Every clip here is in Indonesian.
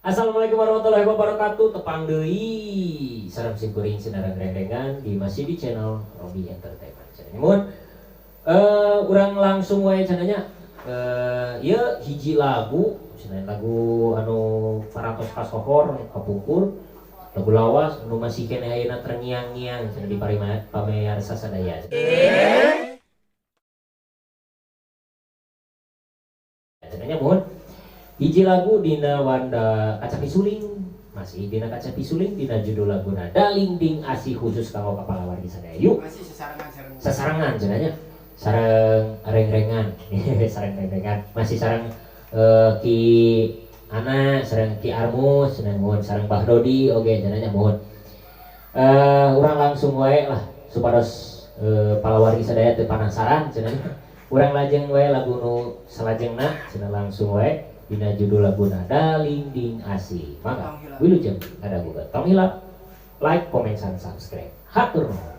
Assalamualaikum warahmatullahi wabarakatuh. Tepang deui sareng simkuring saudara grendengan di masih di channel Robi Entertainment. Namun urang langsung wae cenanya ieu hiji lagu, cenah lagu anu paratos kasohor kapungkur, lagu lawas anu masih kene ayeuna terngiang-ngiang cenah di pamirsa sadaya. Cenanya mohon hiji lagu dina Wanda Kaca Pisuling, masih dina Kaca Pisuling dina judul laguna Dalingding Asih khusus kanggo kepala wargi sadaya. Yuk masih sasarangan cenanya sareng reng-rengan sareng reng-rengan masih sareng Ki Ana sareng Ki Armus cenah mohon sareng Mbah Dodi oge cenanya mohon urang langsung wae lah supados pala wargi sadaya teu panasaran cenanya urang lajeng wae lagu nu salajengna cenah langsung wae dina judul laguna Dalingding Asih. Maka wilujeng ada Google tong hilap like, comment, dan subscribe. Hatur nuhun.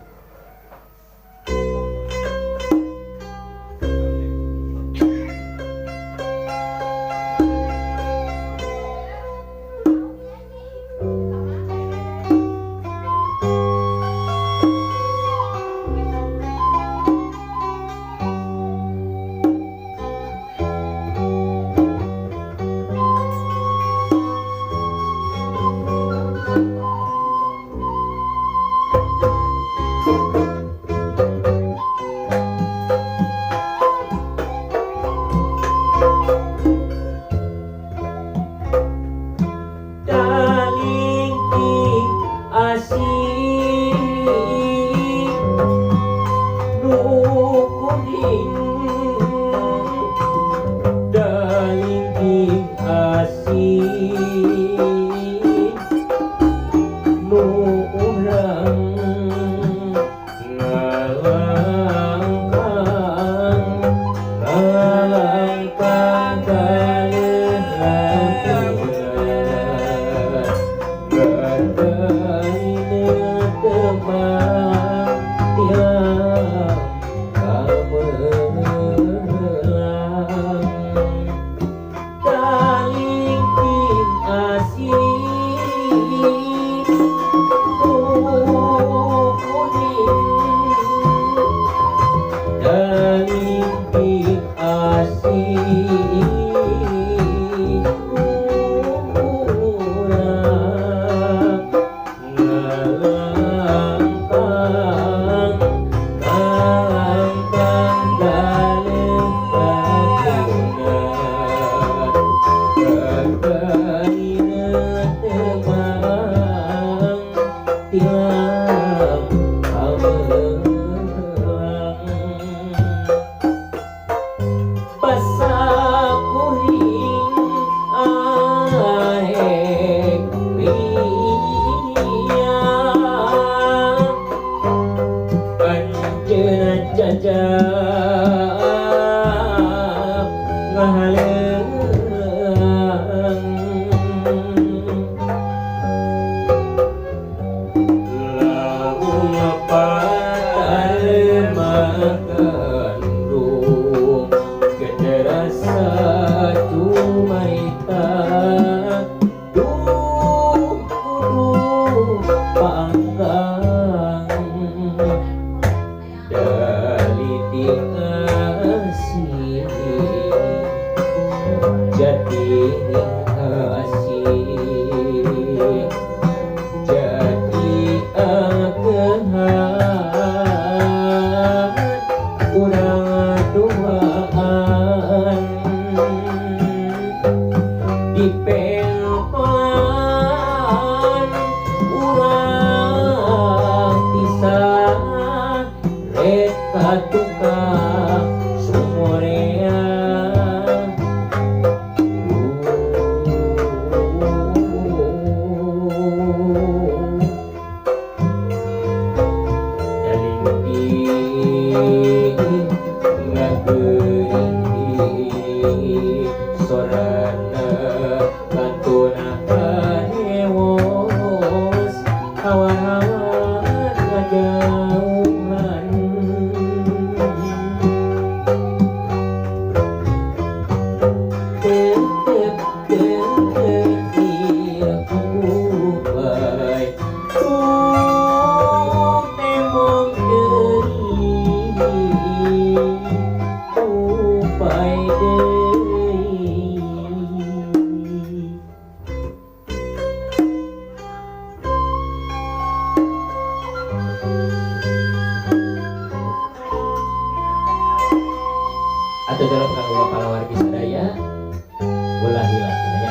ulah hilang sebenarnya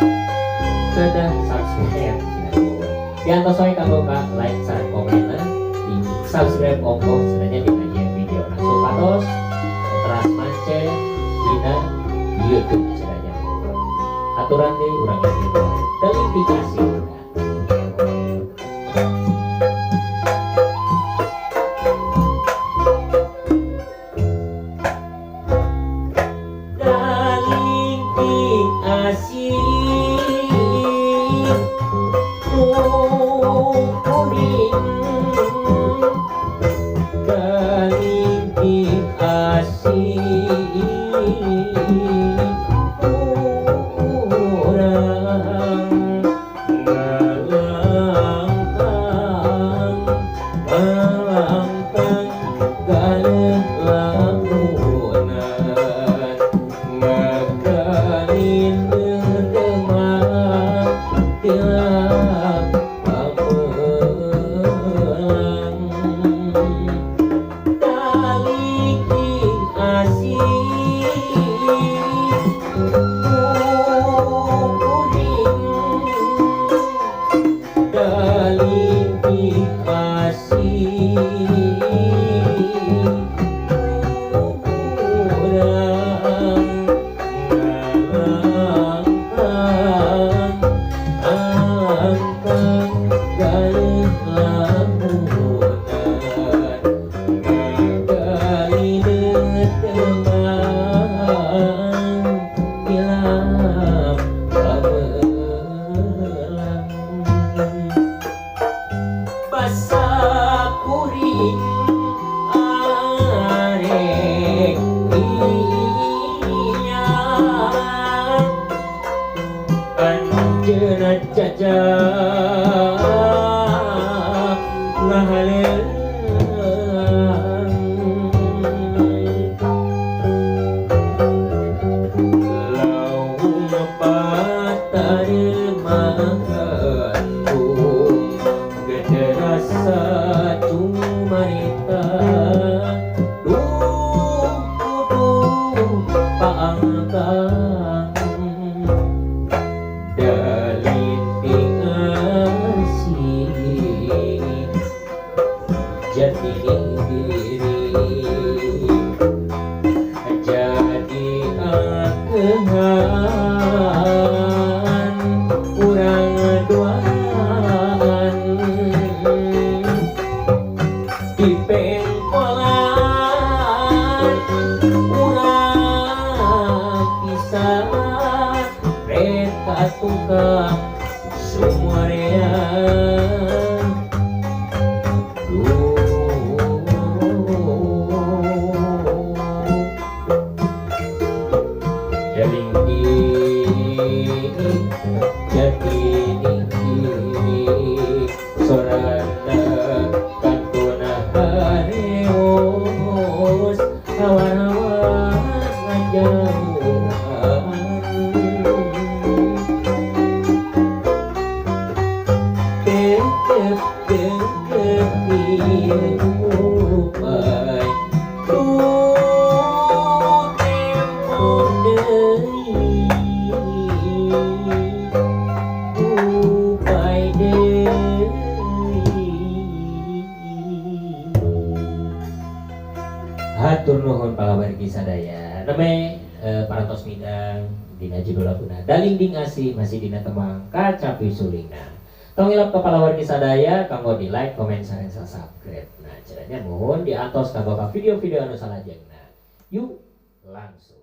kedah subscribe di atas saya kalau kak like share komen di subscribe ongko sebenarnya di video nah supados teras mance dina YouTube sebenarnya aturan deh urang gitu terindikasi Hatur nuhun palawargi sadaya. Neme parantos midang dina judul laguna Dalinding Asih masih dina temang kacapi sulingna. Tong ilap kepala wargi sadaya kanggo di like, komen, share, subscribe. Nah, caranya mohon di atas kanggo video-video anu salajengna. Yuk langsung.